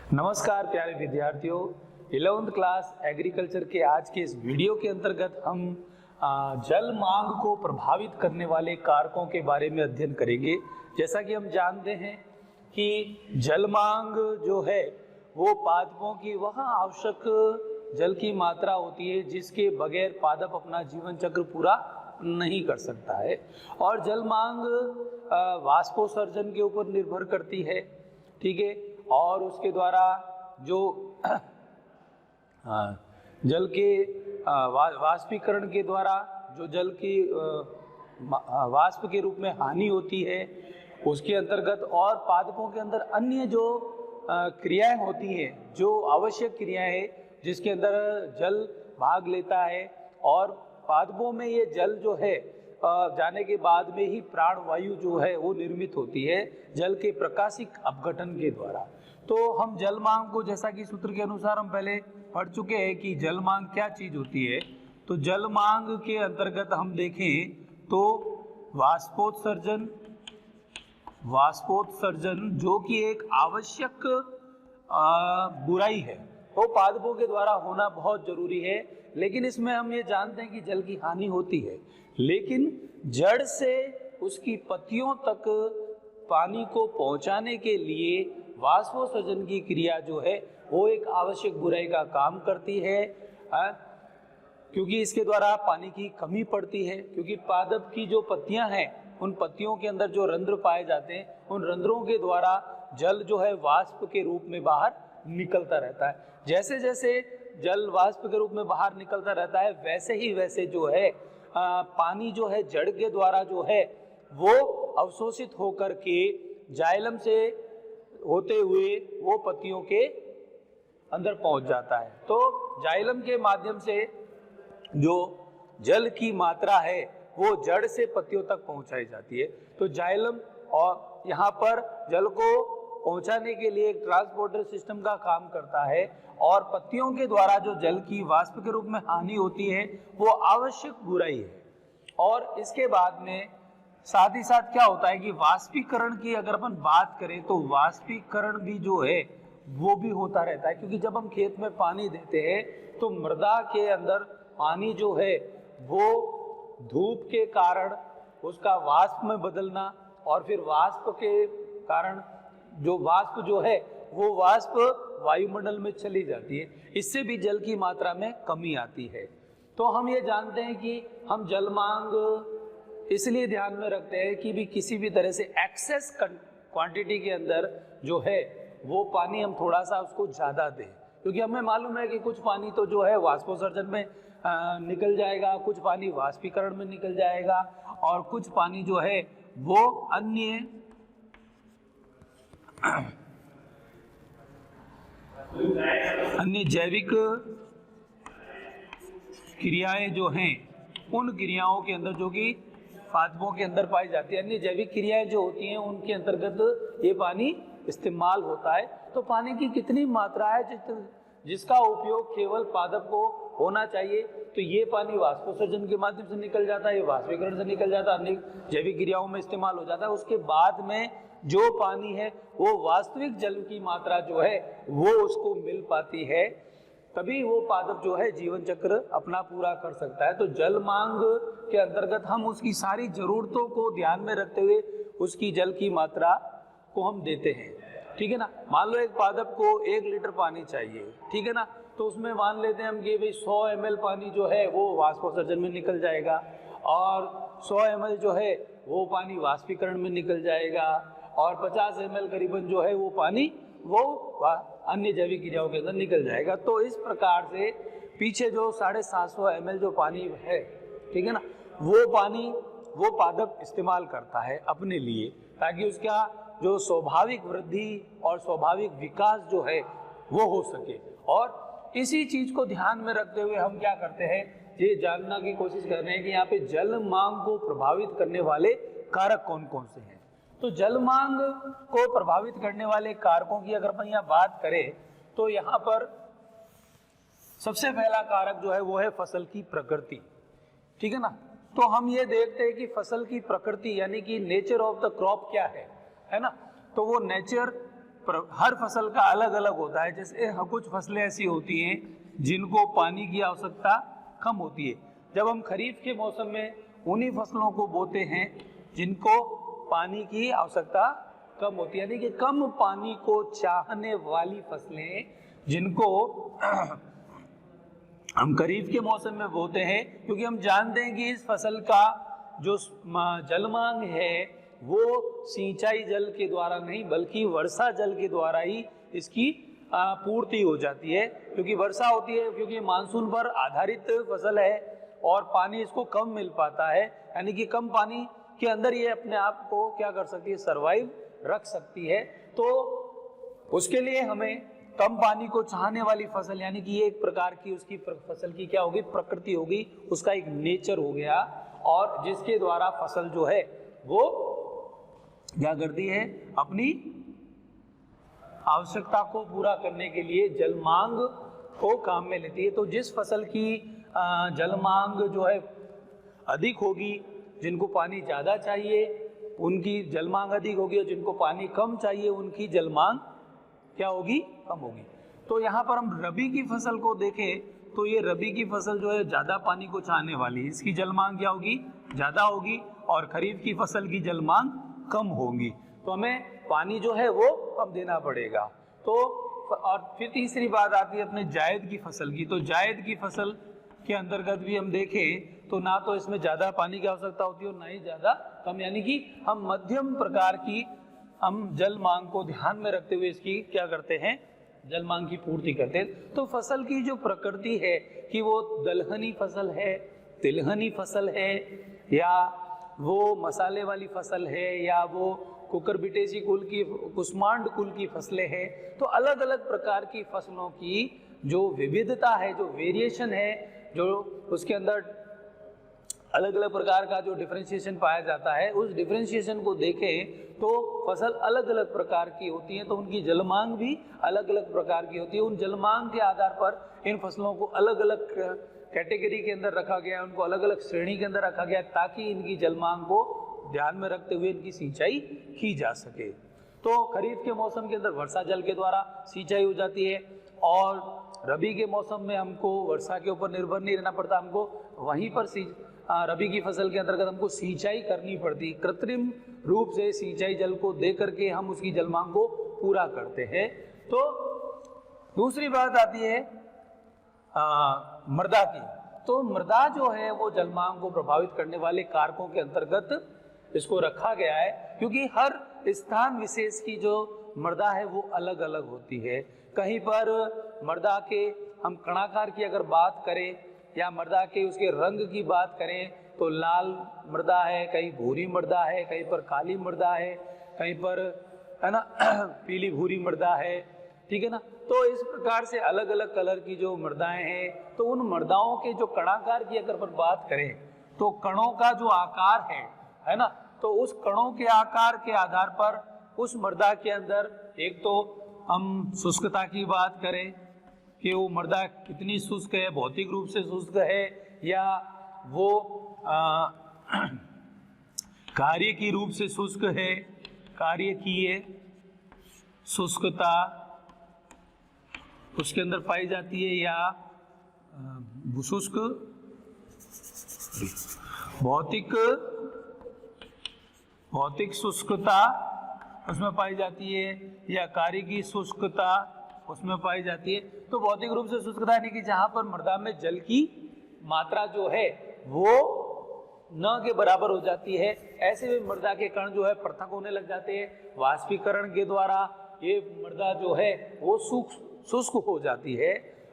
नमस्कार प्यारे विद्यार्थियों, 11th क्लास एग्रीकल्चर के आज के इस वीडियो के अंतर्गत हम जल मांग को प्रभावित करने वाले कारकों के बारे में अध्ययन करेंगे। जैसा कि हम जानते हैं कि जल मांग जो है वो पादपों की वह आवश्यक जल की मात्रा होती है जिसके बगैर पादप अपना जीवन चक्र पूरा नहीं कर सकता है। और जल मांग वाष्पोत्सर्जन के ऊपर निर्भर करती है, ठीक है। और उसके द्वारा जो जल के वाष्पीकरण के द्वारा जो जल की वाष्प के रूप में हानि होती है उसके अंतर्गत, और पादपों के अंदर अन्य जो क्रियाएं होती हैं, जो आवश्यक क्रियाएं हैं जिसके अंदर जल भाग लेता है, और पादपों में ये जल जो है जाने के बाद में ही प्राण वायु जो है वो निर्मित होती है जल के प्रकाशिक अपघटन के द्वारा। तो हम जल मांग को, जैसा कि सूत्र के अनुसार हम पहले पढ़ चुके हैं कि जल मांग क्या चीज होती है। तो जल मांग के अंतर्गत हम देखें तो वाष्पोत्सर्जन जो कि एक आवश्यक बुराई है, वो पादपों के द्वारा होना बहुत जरूरी है। लेकिन इसमें हम ये जानते हैं कि जल की हानि होती है, लेकिन जड़ से उसकी पत्तियों तक पानी को पहुंचाने के लिए वाष्पोत्सर्जन की क्रिया जो है वो एक आवश्यक बुराई का काम करती है, क्योंकि इसके द्वारा पानी की कमी पड़ती है। क्योंकि पादप की जो पत्तियां हैं उन पत्तियों के अंदर जो रंध्र पाए जाते हैं, उन रंध्रों के द्वारा जल जो है वाष्प के रूप में बाहर निकलता रहता है। जैसे जैसे जल वाष्प के रूप में बाहर निकलता रहता है वैसे ही वैसे जो है पानी जो है जड़ के द्वारा जो है वो अवशोषित होकर के जाइलम से होते हुए वो पत्तियों के अंदर पहुंच जाता है। तो जाइलम के माध्यम से जो जल की मात्रा है वो जड़ से पत्तियों तक पहुंचाई जाती है। तो जाइलम और यहाँ पर जल को पहुंचाने के लिए एक ट्रांसपोर्टर सिस्टम का काम करता है, और पत्तियों के द्वारा जो जल की वाष्प के रूप में हानि होती है वो आवश्यक बुराई है। और इसके बाद में साथ ही साथ क्या होता है कि वाष्पीकरण की अगर अपन बात करें तो वाष्पीकरण भी जो है वो भी होता रहता है। क्योंकि जब हम खेत में पानी देते हैं तो मृदा के अंदर पानी जो है वो धूप के कारण उसका वाष्प में बदलना, और फिर वाष्प के कारण जो वाष्प जो है वो वाष्प वायुमंडल में चली जाती है, इससे भी जल की मात्रा में कमी आती है। तो हम ये जानते हैं कि हम जल मांग इसलिए ध्यान में रखते हैं कि भी किसी भी तरह से एक्सेस क्वांटिटी के अंदर जो है वो पानी हम थोड़ा सा उसको ज़्यादा दें, क्योंकि हमें मालूम है कि कुछ पानी तो जो है वाष्पोत्सर्जन में निकल जाएगा, कुछ पानी वाष्पीकरण में निकल जाएगा, और कुछ पानी जो है वो अन्य जैविक क्रियाएं जो हैं उन क्रियाओं के अंदर, जो कि पादपों के अंदर पाई जाती है, अन्य जैविक क्रियाएं जो होती हैं उनके अंतर्गत ये पानी इस्तेमाल होता है। तो पानी की कितनी मात्रा है जिसका उपयोग केवल पादप को होना चाहिए, तो ये पानी वाष्पोत्सर्जन के माध्यम से निकल जाता है, ये वाष्पीकरण से निकल जाता है, अन्य जैविक क्रियाओं में इस्तेमाल हो जाता है। उसके बाद में जो पानी है वो वास्तविक जल की मात्रा जो है वो उसको मिल पाती है, तभी वो पादप जो है जीवन चक्र अपना पूरा कर सकता है। तो जल मांग के अंतर्गत हम उसकी सारी जरूरतों को ध्यान में रखते हुए उसकी जल की मात्रा को हम देते हैं, ठीक है ना। मान लो एक पादप को 1 लीटर पानी चाहिए, ठीक है ना, तो उसमें मान लेते हैं हम कि भाई 100 ml पानी जो है वो वाष्पोत्सर्जन में निकल जाएगा, और 100 ml जो है वो पानी वाष्पीकरण में निकल जाएगा, और 50 ml करीबन जो है वो पानी वो अन्य जैविक क्रियाओं के अंदर निकल जाएगा। तो इस प्रकार से पीछे जो 750 ml जो पानी है, ठीक है ना, वो पानी वो पादप इस्तेमाल करता है अपने लिए, ताकि उसका जो स्वाभाविक वृद्धि और स्वाभाविक विकास जो है वो हो सके। और इसी चीज को ध्यान में रखते हुए हम क्या करते हैं, ये जानना की कोशिश कर रहे हैं कि यहाँ पे जल मांग को प्रभावित करने वाले कारक कौन कौन से हैं। तो जल मांग को प्रभावित करने वाले कारकों की अगर अपन यहाँ बात करें तो यहाँ पर सबसे पहला कारक जो है वो है फसल की प्रकृति, ठीक है ना। तो हम ये देखते हैं कि फसल की प्रकृति यानी कि नेचर ऑफ द क्रॉप क्या है ना। तो वो नेचर हर फसल का अलग अलग होता है। जैसे कुछ फसलें ऐसी होती हैं जिनको पानी की आवश्यकता कम होती है। जब हम खरीफ के मौसम में उन्हीं फसलों को बोते हैं जिनको पानी की आवश्यकता कम होती है, यानी कि कम पानी को चाहने वाली फसलें जिनको हम खरीफ के मौसम में बोते हैं, क्योंकि हम जानते हैं कि इस फसल का जो जलमांग है वो सिंचाई जल के द्वारा नहीं बल्कि वर्षा जल के द्वारा ही इसकी पूर्ति हो जाती है। क्योंकि वर्षा होती है, क्योंकि मानसून पर आधारित फसल है और पानी इसको कम मिल पाता है, यानी कि कम पानी के अंदर ये अपने आप को क्या कर सकती है, सरवाइव रख सकती है। तो उसके लिए हमें कम पानी को चाहने वाली फसल, यानी कि ये एक प्रकार की उसकी फसल की क्या होगी, प्रकृति होगी, उसका एक नेचर हो गया, और जिसके द्वारा फसल जो है वो क्या करती है, अपनी आवश्यकता को पूरा करने के लिए जलमांग को काम में लेती है। तो जिस फसल की जलमांग जो है अधिक होगी, जिनको पानी ज़्यादा चाहिए उनकी जलमांग अधिक होगी, और जिनको पानी कम चाहिए उनकी जलमांग क्या होगी, कम होगी। तो यहाँ पर हम रबी की फसल को देखें तो ये रबी की फसल जो है ज़्यादा पानी को चाहने वाली, इसकी जलमांग क्या होगी, ज़्यादा होगी, और खरीफ की फसल की जलमांग कम होगी। तो हमें पानी जो है वो कम देना पड़ेगा। तो और फिर तीसरी बात आती है अपने जायद की फसल की। तो जायद की फसल के अंतर्गत भी हम देखें तो ना तो इसमें ज़्यादा पानी की आवश्यकता होती है और ना ही ज़्यादा कम, यानी कि हम मध्यम प्रकार की हम जल मांग को ध्यान में रखते हुए इसकी क्या करते हैं, जल मांग की पूर्ति करते हैं। तो फसल की जो प्रकृति है कि वो दलहनी फसल है, तिलहनी फसल है, या वो मसाले वाली फसल है, या वो कुकुरबिटेसी कुल की, कुष्मांड कुल की फसलें हैं, तो अलग अलग प्रकार की फसलों की जो विविधता है, जो वेरिएशन है, जो उसके अंदर अलग अलग प्रकार का जो डिफरेंशिएशन पाया जाता है, उस डिफरेंशिएशन को देखें तो फसल अलग अलग प्रकार की होती है, तो उनकी जलमांग भी अलग अलग प्रकार की होती है। उन जलमांग के आधार पर इन फसलों को अलग अलग कैटेगरी के अंदर रखा गया, उनको अलग अलग श्रेणी के अंदर रखा गया, ताकि इनकी जलमांग को ध्यान में रखते हुए इनकी सिंचाई की जा सके। तो खरीफ के मौसम के अंदर वर्षा जल के द्वारा सिंचाई हो जाती है, और रबी के मौसम में हमको वर्षा के ऊपर निर्भर नहीं रहना पड़ता, हमको वहीं पर रबी की फसल के अंतर्गत हमको सिंचाई करनी पड़ती, कृत्रिम रूप से सिंचाई जल को दे करके हम उसकी जलमांग को पूरा करते हैं। तो दूसरी बात आती है मृदा की। तो मृदा जो है वो जलमांग को प्रभावित करने वाले कारकों के अंतर्गत इसको रखा गया है, क्योंकि हर स्थान विशेष की जो मृदा है वो अलग अलग होती है। कहीं पर मृदा के हम कणाकार की अगर बात करें या मृदा के उसके रंग की बात करें तो लाल मृदा है, कहीं भूरी मृदा है, कहीं पर काली मृदा है, कहीं पर है ना पीली भूरी मृदा है, ठीक है ना। तो इस प्रकार से अलग अलग कलर की जो मृदाएं हैं, तो उन मृदाओं के जो कणाकार की अगर पर बात करें तो कणों का जो आकार है ना, तो उस कणों के आकार के आधार पर उस मृदा के अंदर एक तो हम शुष्कता की बात करें कि वो मृदा कितनी शुष्क है, भौतिक रूप से शुष्क है या वो कार्य की रूप से शुष्क है, कार्य की शुष्कता उसके अंदर पाई जाती है, या शुष्क भौतिक शुष्कता उसमें पाई जाती है, या कार्य की शुष्कता उसमें पाई जाती है। तो भौतिक रूप से शुष्कता यानी कि जहां पर मृदा में जल की मात्रा जो है वो न के बराबर हो जाती है, ऐसे में मृदा के कण जो है पृथक होने लग जाते हैं। वाष्पीकरण के द्वारा ये मृदा जो है वो शुष्क हो जाती है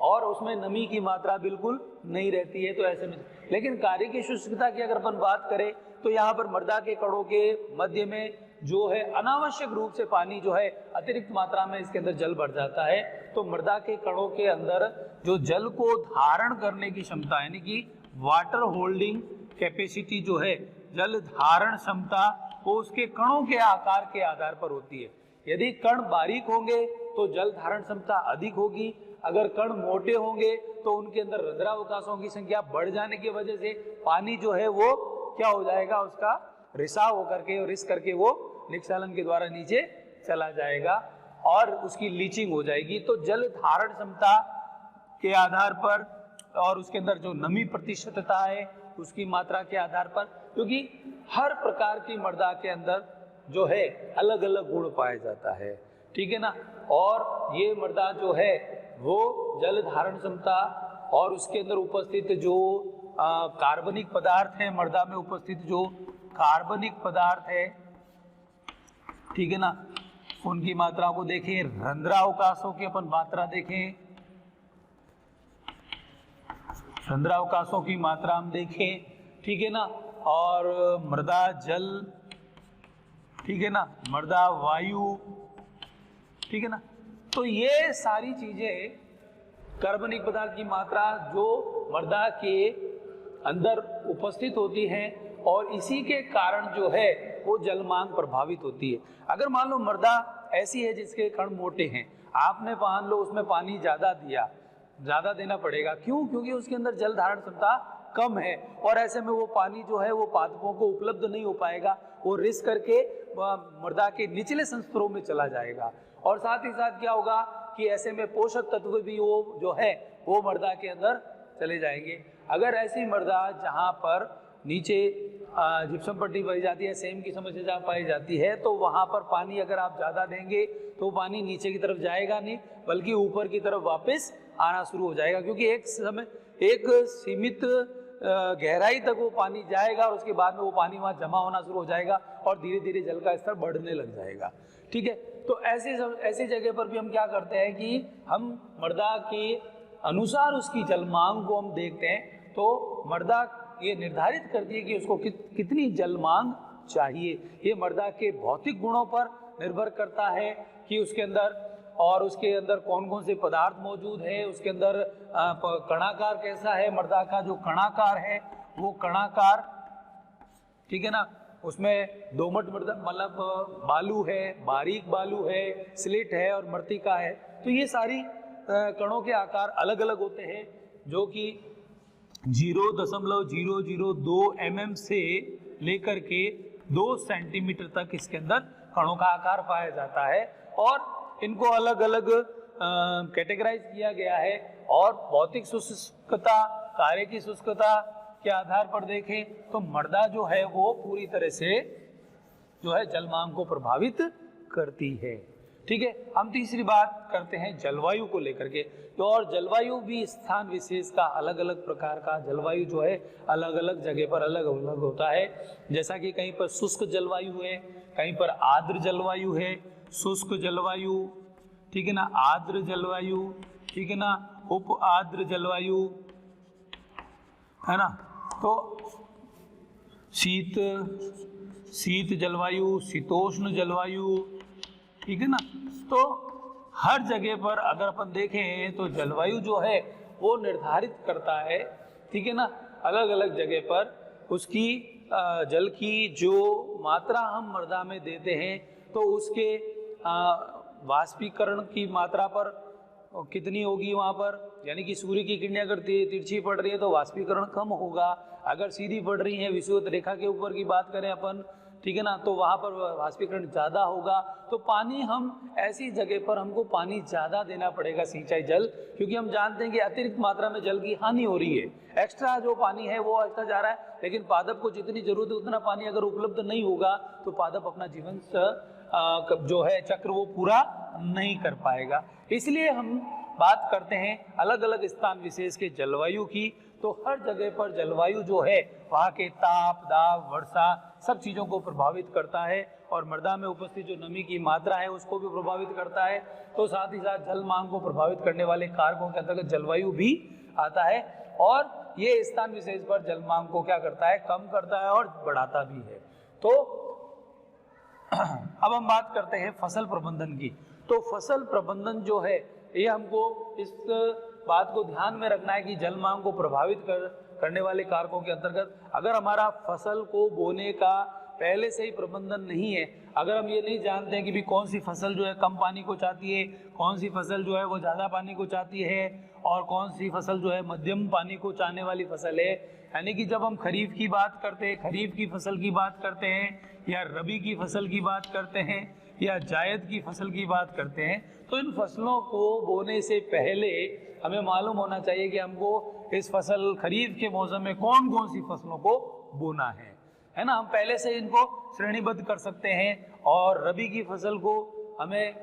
और उसमें नमी की मात्रा बिल्कुल नहीं रहती है। तो ऐसे में लेकिन कार्य की शुष्कता की अगर अपन बात करें तो यहाँ पर मृदा के कणों के मध्य में जो है अनावश्यक रूप से पानी जो है अतिरिक्त मात्रा में इसके अंदर जल बढ़ जाता है। तो मृदा के कणों के अंदर जो जल को धारण करने की क्षमता यानी कि वाटर होल्डिंग कैपेसिटी जो है, जल धारण क्षमता, वो उसके कणों के आकार के आधार पर होती है। यदि कण बारीक होंगे तो जल धारण क्षमता अधिक होगी, अगर कण मोटे होंगे तो उनके अंदर रंध्रावकाशों की संख्या बढ़ जाने की वजह से पानी जो है वो क्या हो जाएगा, उसका रिसाव होकर के और रिस करके वो निष्कालन के द्वारा नीचे चला जाएगा। और उसकी लीचिंग हो जाएगी। तो जल धारण क्षमता के आधार पर और उसके अंदर जो नमी प्रतिशतता है उसकी मात्रा के आधार पर, क्योंकि हर प्रकार की मृदा के अंदर जो है अलग अलग गुण पाया जाता है, ठीक है ना। और ये मृदा जो है वो जल धारण क्षमता और उसके अंदर उपस्थित जो कार्बनिक पदार्थ है, मृदा में उपस्थित जो कार्बनिक पदार्थ है, ठीक है ना, उनकी मात्रा को देखें। रंध्रावकाशों की अपन मात्रा देखें, रंध्रावकाशों की मात्रा हम देखें, ठीक है ना। और मृदा जल, ठीक है ना, मृदा वायु, ठीक है ना। तो ये सारी चीजें कार्बनिक पदार्थ की मात्रा जो मृदा के अंदर उपस्थित होती हैं और इसी के कारण जो है वो जल मांग प्रभावित होती है। अगर मान लो मृदा ऐसी है जिसके कण मोटे हैं, आपने मान लो उसमें पानी ज्यादा दिया, ज्यादा देना पड़ेगा, क्यों? क्योंकि उसके अंदर जल धारण क्षमता कम है और ऐसे में वो पानी जो है वो पादपों को उपलब्ध नहीं हो पाएगा, वो रिस करके मृदा के निचले संस्तरों में चला जाएगा। और साथ ही साथ क्या होगा कि ऐसे में पोषक तत्व भी वो जो है वो मृदा के अंदर चले जाएंगे। अगर ऐसी मृदा जहाँ पर नीचे जिप्सम पट्टी पाई जाती है, सेम की समस्या जहाँ पाई जाती है, तो वहाँ पर पानी अगर आप ज़्यादा देंगे तो पानी नीचे की तरफ जाएगा नहीं, बल्कि ऊपर की तरफ वापस आना शुरू हो जाएगा, क्योंकि एक सीमित गहराई तक वो पानी जाएगा और उसके बाद में वो पानी वहाँ जमा होना शुरू हो जाएगा और धीरे धीरे जल का स्तर बढ़ने लग जाएगा, ठीक है। तो ऐसी जगह पर भी हम क्या करते हैं कि हम मृदा के अनुसार उसकी जल मांग को हम देखते हैं। तो मृदा ये निर्धारित करती है कि उसको कितनी जल मांग चाहिए। ये मृदा के भौतिक गुणों पर निर्भर करता है कि उसके अंदर और उसके अंदर कौन कौन से पदार्थ मौजूद है, उसके अंदर कणाकार कैसा है, मृदा का जो कणाकार है वो कणाकार, ठीक है ना, उसमें दोमट मृदा मतलब बालू है, बारीक बालू है, स्लेट है और मृत्तिका है। तो ये सारी कणों के आकार अलग अलग होते हैं, जो कि 0.002 mm से लेकर के 2 सेंटीमीटर तक इसके अंदर कणों का आकार पाया जाता है और इनको अलग अलग कैटेगराइज किया गया है। और भौतिक शुष्कता, कार्य की शुष्कता के आधार पर देखें तो मृदा जो है वो पूरी तरह से जो है जल मांग को प्रभावित करती है, ठीक है। हम तीसरी बात करते हैं जलवायु को लेकर के। तो और जलवायु भी स्थान विशेष का अलग अलग प्रकार का जलवायु जो है अलग अलग जगह पर अलग अलग होता है। जैसा कि कहीं पर शुष्क जलवायु है, कहीं पर आर्द्र जलवायु है, शुष्क जलवायु, ठीक है ना, आर्द्र जलवायु, ठीक है ना, उप आर्द्र जलवायु, है ना। तो शीत जलवायु, शीतोष्ण जलवायु, ठीक है ना। तो हर जगह पर अगर अपन देखें तो जलवायु जो है वो निर्धारित करता है, ठीक है ना, अलग अलग जगह पर उसकी जल की जो मात्रा हम मृदा में देते हैं तो उसके वाष्पीकरण की मात्रा पर कितनी होगी वहाँ पर, यानी कि सूर्य की किरणें अगर तिरछी पड़ रही है तो वाष्पीकरण कम होगा, अगर सीधी पड़ रही है विषुवत रेखा के ऊपर की बात करें अपन, ठीक है ना, तो वहाँ पर वाष्पीकरण ज़्यादा होगा। तो पानी हम ऐसी जगह पर हमको पानी ज़्यादा देना पड़ेगा, सिंचाई जल, क्योंकि हम जानते हैं कि अतिरिक्त मात्रा में जल की हानि हो रही है, एक्स्ट्रा जो पानी है वो एक्स्ट्रा जा रहा है, लेकिन पादप को जितनी जरूरत है उतना पानी अगर उपलब्ध नहीं होगा तो पादप अपना जीवन जो है चक्र वो पूरा नहीं कर पाएगा। इसलिए हम बात करते हैं अलग अलग स्थान विशेष के जलवायु की। तो हर जगह पर जलवायु जो है वहाँ के ताप, दाब, वर्षा सब चीज़ों को प्रभावित करता है और मृदा में उपस्थित जो नमी की मात्रा है उसको भी प्रभावित करता है। तो साथ ही साथ जल मांग को प्रभावित करने वाले कारकों के अंतर्गत जलवायु भी आता है और ये स्थान विशेष पर जल मांग को क्या करता है, कम करता है और बढ़ाता भी है। तो अब हम बात करते हैं फसल प्रबंधन की। तो फसल प्रबंधन जो है ये हमको इस बात को ध्यान में रखना है कि जल मांग को प्रभावित करने वाले कारकों के अंतर्गत अगर हमारा फसल को बोने का पहले से ही प्रबंधन नहीं है, अगर हम ये नहीं जानते हैं कि भी कौन सी फसल जो है कम पानी को चाहती है, कौन सी फसल जो है वो ज़्यादा पानी को चाहती है और कौन सी फसल जो है मध्यम पानी को चाहने वाली फसल है, यानी कि जब हम खरीफ की बात करते हैं, खरीफ की फसल की बात करते हैं या रबी की फसल की बात करते हैं या जायद की फसल की बात करते हैं, तो इन फसलों को बोने से पहले हमें मालूम होना चाहिए कि हमको इस फसल खरीफ के मौसम में कौन कौन सी फसलों को बोना है ना। हम पहले से इनको श्रेणीबद्ध कर सकते हैं और रबी की फसल को हमें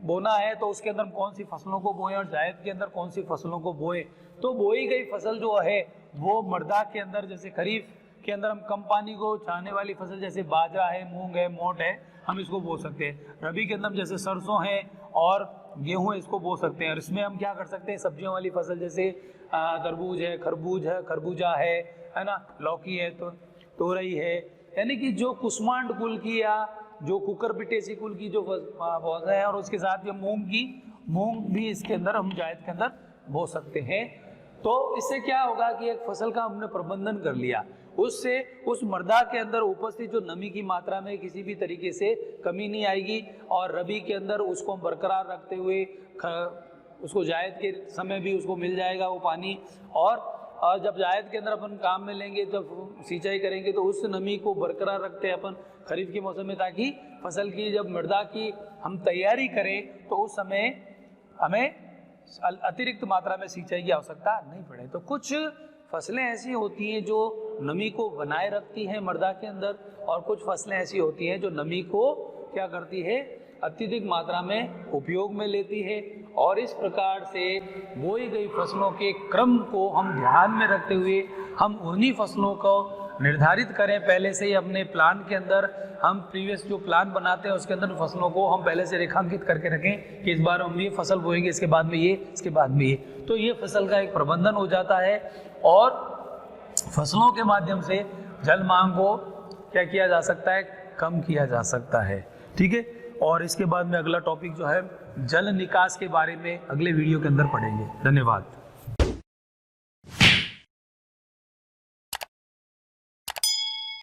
बोना है तो उसके अंदर कौन सी फसलों को बोएं और जायद के अंदर कौन सी फसलों को बोएं। तो बोई गई फसल जो है वो मर्दा के अंदर, जैसे खरीफ के अंदर हम कम पानी को चाहने वाली फसल जैसे बाजरा है, मूंग है, मोट है, हम इसको बो सकते हैं। रबी के अंदर जैसे सरसों है और गेहूं है, इसको बो सकते हैं। और इसमें हम क्या कर सकते हैं, सब्जियों वाली फसल जैसे तरबूज है, खरबूजा है ना, लौकी है, तो तोरई है, यानी कि जो कुष्मांड कुल की या जो कुकरबिटेसी कुल की जो पौधा है, और उसके साथ ये मूंग भी इसके अंदर हम जायद के अंदर बो सकते हैं। तो इससे क्या होगा कि एक फसल का हमने प्रबंधन कर लिया, उससे उस मृदा के अंदर उपस्थित जो नमी की मात्रा में किसी भी तरीके से कमी नहीं आएगी और रबी के अंदर उसको बरकरार रखते हुए उसको जायद के समय भी उसको मिल जाएगा वो पानी। और जब जायद के अंदर अपन काम में लेंगे, जब सिंचाई करेंगे तो उस नमी को बरकरार रखते हैं अपन खरीफ के मौसम में, ताकि फसल की जब मृदा की हम तैयारी करें तो उस समय हमें अतिरिक्त मात्रा में सिंचाई की आवश्यकता नहीं पड़े। तो कुछ फसलें ऐसी होती हैं जो नमी को बनाए रखती हैं मृदा के अंदर, और कुछ फसलें ऐसी होती हैं जो नमी को क्या करती है, अत्यधिक मात्रा में उपयोग में लेती है। और इस प्रकार से बोई गई फसलों के क्रम को हम ध्यान में रखते हुए हम उन्हीं फसलों को निर्धारित करें पहले से ही अपने प्लान के अंदर। हम प्रीवियस जो प्लान बनाते हैं उसके अंदर फसलों को हम पहले से रेखांकित करके रखें कि इस बार हम ये फसल बोएंगे, इसके बाद में ये, इसके बाद में ये, तो ये फसल का एक प्रबंधन हो जाता है। और फसलों के माध्यम से जल मांग को क्या किया जा सकता है, कम किया जा सकता है। ठीक है, और इसके बाद में अगला टॉपिक जो है जल निकास के बारे में अगले वीडियो के अंदर पढ़ेंगे। धन्यवाद।